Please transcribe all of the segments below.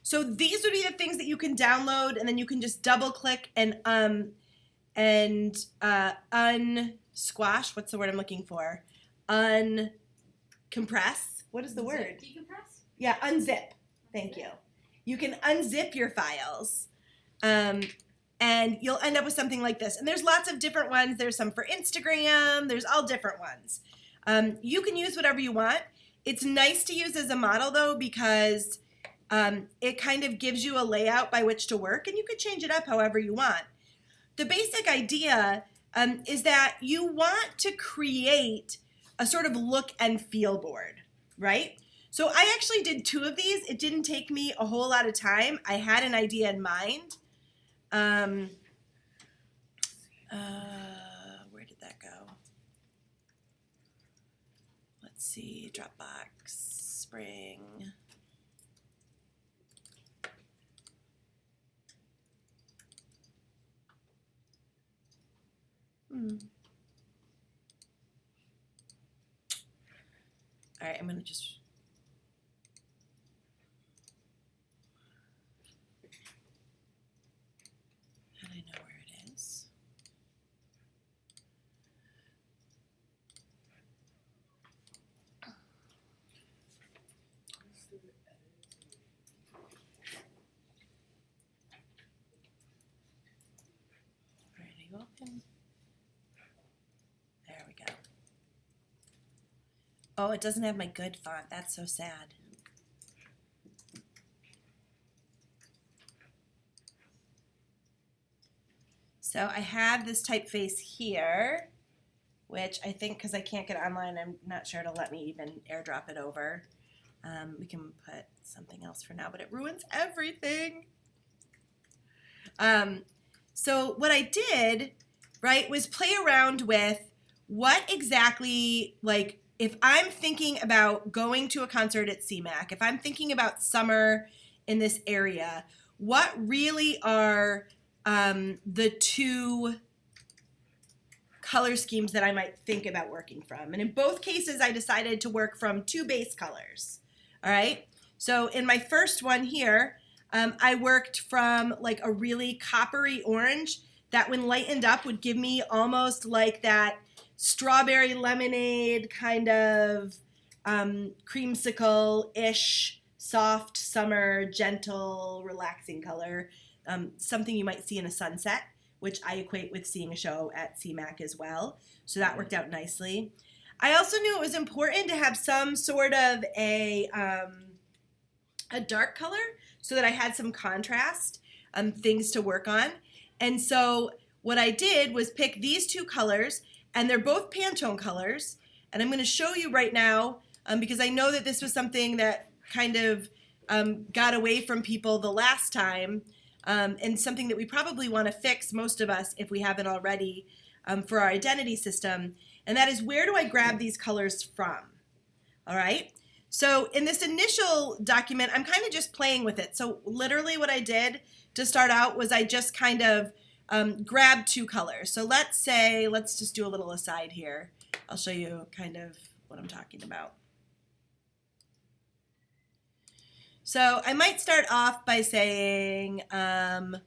So these would be the things that you can download, and then you can just double click and unsquash. What's the word I'm looking for? Uncompress. What is the word? Decompress? Yeah, unzip. Thank you. You can unzip your files. And you'll end up with something like this. And there's lots of different ones. There's some for Instagram. There's all different ones. You can use whatever you want. It's nice to use as a model, though, because it kind of gives you a layout by which to work, and you could change it up however you want. The basic idea is that you want to create a sort of look and feel board, right? So I actually did 2 of these. It didn't take me a whole lot of time. I had an idea in mind. Where did that go? Let's see, Dropbox, Spring. All right, I'm going to just... How do I know where it is? Alrighty, open. There we go. Oh, it doesn't have my good font. That's so sad. So I have this typeface here, which I think because I can't get it online, I'm not sure it'll let me even airdrop it over. We can put something else for now, but it ruins everything. So what I did, right, was play around with what exactly, like, if I'm thinking about going to a concert at CMAC, if I'm thinking about summer in this area, what really are the 2 color schemes that I might think about working from? And in both cases, I decided to work from 2 base colors. All right. So in my first one here, I worked from like a really coppery orange that when lightened up would give me almost like that strawberry lemonade kind of creamsicle-ish, soft, summer, gentle, relaxing color. Something you might see in a sunset, which I equate with seeing a show at CMAC as well. So that worked out nicely. I also knew it was important to have some sort of a dark color so that I had some contrast, things to work on. And so what I did was pick these 2 colors, and they're both Pantone colors. And I'm going to show you right now because I know that this was something that kind of got away from people the last time. And something that we probably want to fix, most of us, if we haven't already, for our identity system. And that is, where do I grab these colors from? All right. So in this initial document, I'm kind of just playing with it. So literally what I did to start out was I just kind of grabbed 2 colors. So let's just do a little aside here. I'll show you kind of what I'm talking about. So I might start off by saying, we'll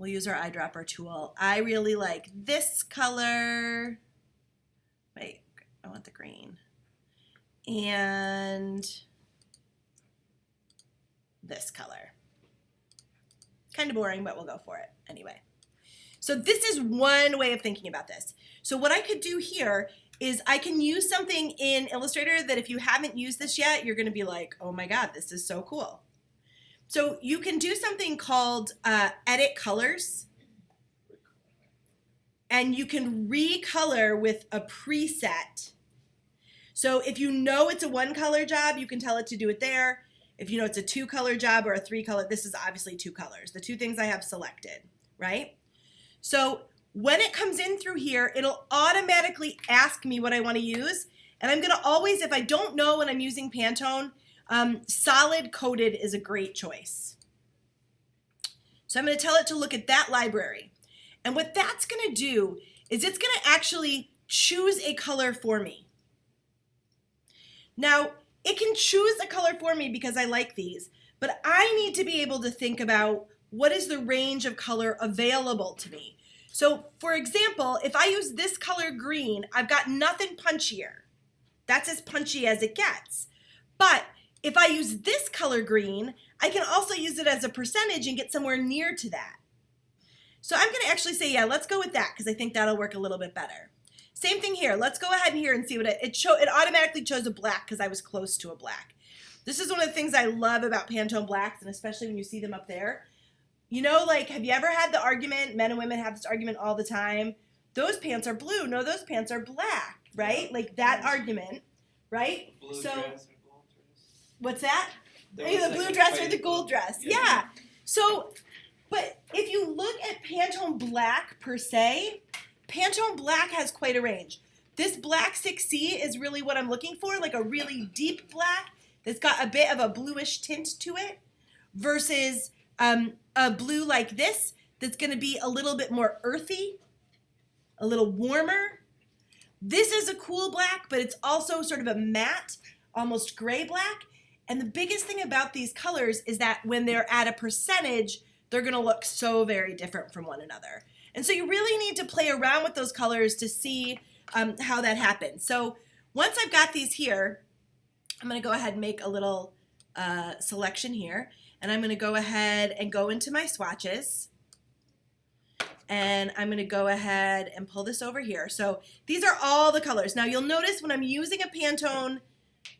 use our eyedropper tool. I really like this color. Wait, I want the green. And this color. Kind of boring, but we'll go for it anyway. So this is one way of thinking about this. So what I could do here is I can use something in Illustrator that if you haven't used this yet, you're going to be like, oh my God, this is so cool. So you can do something called edit colors. And you can recolor with a preset. So if you know it's a 1-color job, you can tell it to do it there. If you know it's a 2-color job or a 3-color, this is obviously 2 colors, the 2 things I have selected, right? So when it comes in through here, it'll automatically ask me what I want to use. And I'm going to always, if I don't know when I'm using Pantone, solid coded is a great choice. So I'm going to tell it to look at that library. And what that's going to do is it's going to actually choose a color for me. Now, it can choose a color for me because I like these, but I need to be able to think about what is the range of color available to me. So for example, if I use this color green, I've got nothing punchier. That's as punchy as it gets. But if I use this color green, I can also use it as a percentage and get somewhere near to that. So I'm going to actually say, yeah, let's go with that because I think that'll work a little bit better. Same thing here. Let's go ahead and here and see what it automatically chose a black because I was close to a black. This is one of the things I love about Pantone blacks, and especially when you see them up there. You know, like, have you ever had the argument, men and women have this argument all the time, those pants are blue, no, those pants are black, right? Like that argument, right? Blue so, dress or gold dress. What's that? There was The like blue a dress or fight the gold dress, Yeah. yeah. So, but if you look at Pantone black per se, Pantone black has quite a range. This black 6C is really what I'm looking for, like a really deep black that's got a bit of a bluish tint to it versus a blue like this that's going to be a little bit more earthy, a little warmer. This is a cool black, but it's also sort of a matte, almost gray black. And the biggest thing about these colors is that when they're at a percentage, they're going to look so very different from one another. And so you really need to play around with those colors to see how that happens. So once I've got these here, I'm going to go ahead and make a little selection here. And I'm going to go ahead and go into my swatches. And I'm going to go ahead and pull this over here. So these are all the colors. Now you'll notice when I'm using a Pantone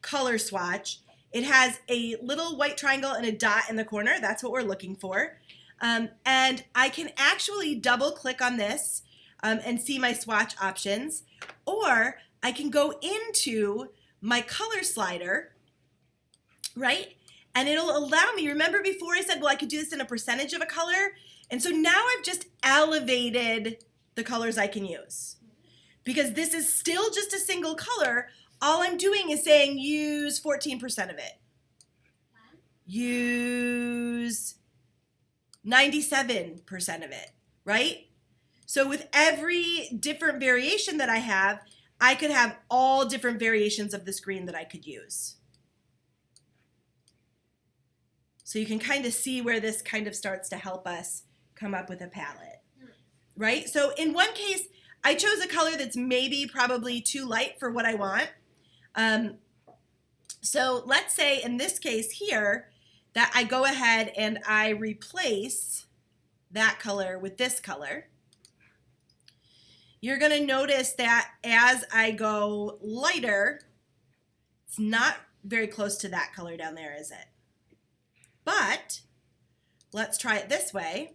color swatch, it has a little white triangle and a dot in the corner. That's what we're looking for. And I can actually double click on this and see my swatch options. Or I can go into my color slider, right? And it'll allow me, remember before I said, well, I could do this in a percentage of a color? And so now I've just elevated the colors I can use. Because this is still just a single color, all I'm doing is saying use 14% of it. Use 97% of it, right? So with every different variation that I have, I could have all different variations of this green that I could use. So you can kind of see where this kind of starts to help us come up with a palette, right? So in one case, I chose a color that's maybe probably too light for what I want. So let's say in this case here that I go ahead and I replace that color with this color. You're going to notice that as I go lighter, it's not very close to that color down there, is it? But let's try it this way.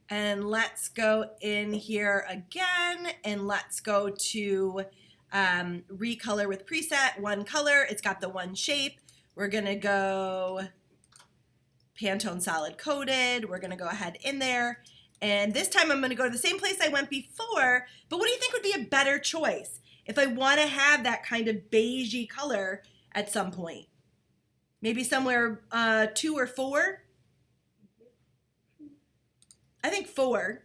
And let's go in here again and let's go to recolor with preset, one color. It's got the one shape. We're going to go Pantone solid coated. We're going to go ahead in there. And this time I'm going to go to the same place I went before. But what do you think would be a better choice if I want to have that kind of beigey color at some point? Maybe somewhere 2 or 4? I think 4.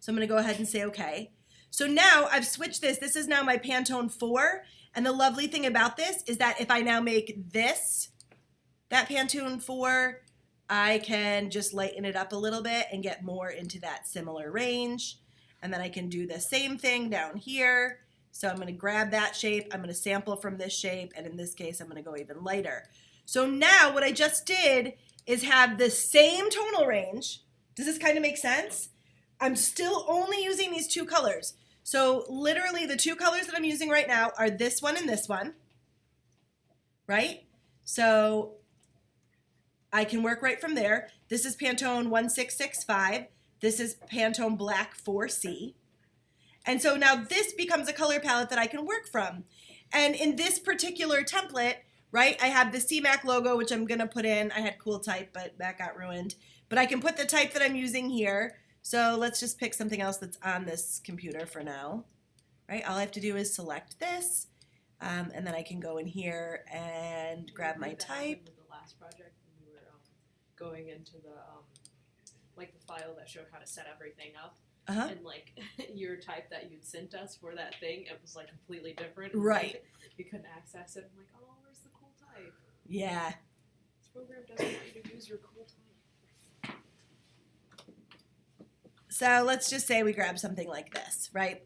So I'm going to go ahead and say okay. So now I've switched this. This is now my Pantone 4. And the lovely thing about this is that if I now make this, that Pantone 4, I can just lighten it up a little bit and get more into that similar range. And then I can do the same thing down here. So I'm going to grab that shape. I'm going to sample from this shape. And in this case, I'm going to go even lighter. So now what I just did is have the same tonal range. Does this kind of make sense? I'm still only using these 2 colors. So literally the 2 colors that I'm using right now are this one and this one, right? So I can work right from there. This is Pantone 1665. This is Pantone Black 4C. And so now this becomes a color palette that I can work from. And in this particular template, right, I have the CMAC logo, which I'm going to put in. I had cool type, but that got ruined. But I can put the type that I'm using here. So let's just pick something else that's on this computer for now, right? All I have to do is select this, and then I can go in here and grab my type. The last project, when we were going into the like the file that showed how to set everything up. and like your type that you'd sent us for that thing, it was like completely different. Right. We couldn't access it. I'm like, oh, where's the cool type? Yeah. This program doesn't want you to use your cool type. So let's just say we grab something like this, right?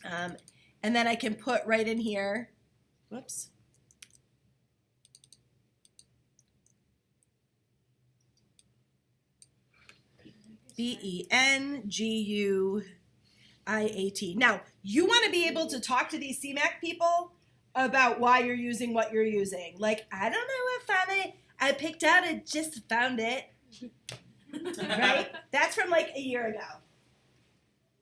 And then I can put right in here, whoops. Benguiat. Now, you want to be able to talk to these CMAC people about why you're using what you're using. Like, I don't know, I found it. I picked out it, just found it. Right? That's from like a year ago.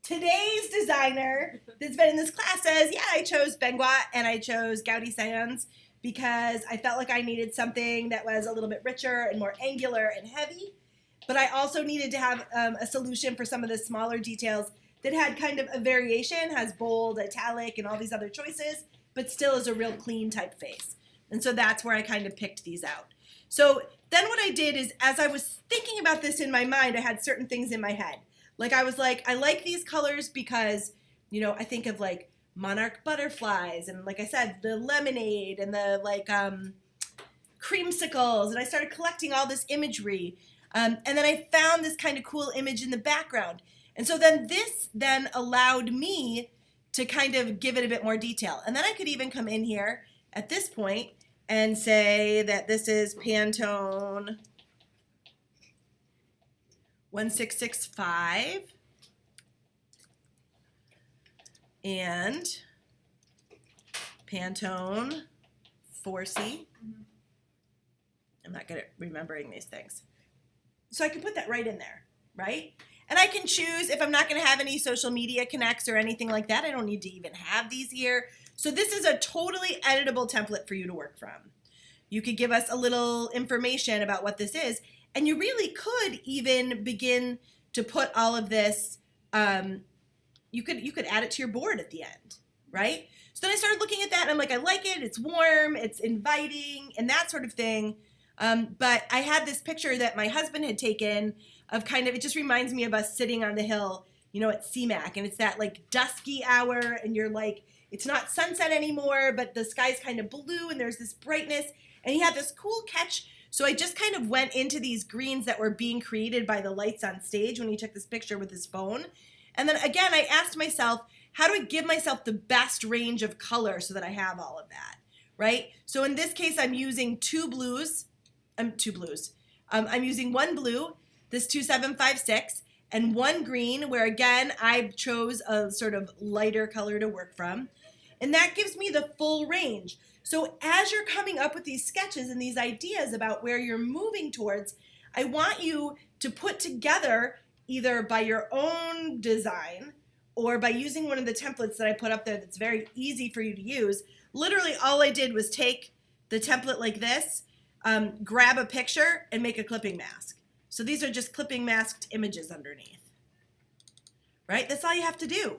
Today's designer that's been in this class says, yeah, I chose Benguiat and I chose Gaudi Sans because I felt like I needed something that was a little bit richer and more angular and heavy. But I also needed to have a solution for some of the smaller details that had kind of a variation, has bold, italic, and all these other choices, but still is a real clean typeface. And so that's where I kind of picked these out. So then what I did is, as I was thinking about this in my mind, I had certain things in my head. Like I was like, I like these colors because, you know, I think of like monarch butterflies and like I said, the lemonade and the like creamsicles. And I started collecting all this imagery. And then I found this kind of cool image in the background. And so then this then allowed me to kind of give it a bit more detail. And then I could even come in here at this point and say that this is Pantone 1665 and Pantone 4C. I'm not good at remembering these things. So I can put that right in there, right? And I can choose if I'm not going to have any social media connects or anything like that. I don't need to even have these here. So this is a totally editable template for you to work from. You could give us a little information about what this is, and you really could even begin to put all of this, you could add it to your board at the end, right? So then I started looking at that, and I'm like, I like it. It's warm, it's inviting, and that sort of thing. But I had this picture that my husband had taken of kind of, it just reminds me of us sitting on the hill, you know, at CMAC, and it's that like dusky hour, and you're like, it's not sunset anymore, but the sky's kind of blue, and there's this brightness, and he had this cool catch. So I just kind of went into these greens that were being created by the lights on stage when he took this picture with his phone. And then again, I asked myself, how do I give myself the best range of color so that I have all of that, right? So in this case, I'm using two blues. I'm using one blue, this 2756, and one green, where again, I chose a sort of lighter color to work from. And that gives me the full range. So as you're coming up with these sketches and these ideas about where you're moving towards, I want you to put together either by your own design or by using one of the templates that I put up there that's very easy for you to use. Literally all I did was take the template like this, grab a picture, and make a clipping mask. So these are just clipping masked images underneath, right? That's all you have to do.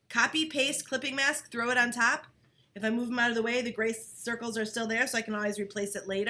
Copy, paste, clipping mask, throw it on top. If I move them out of the way, the gray circles are still there, so I can always replace it later.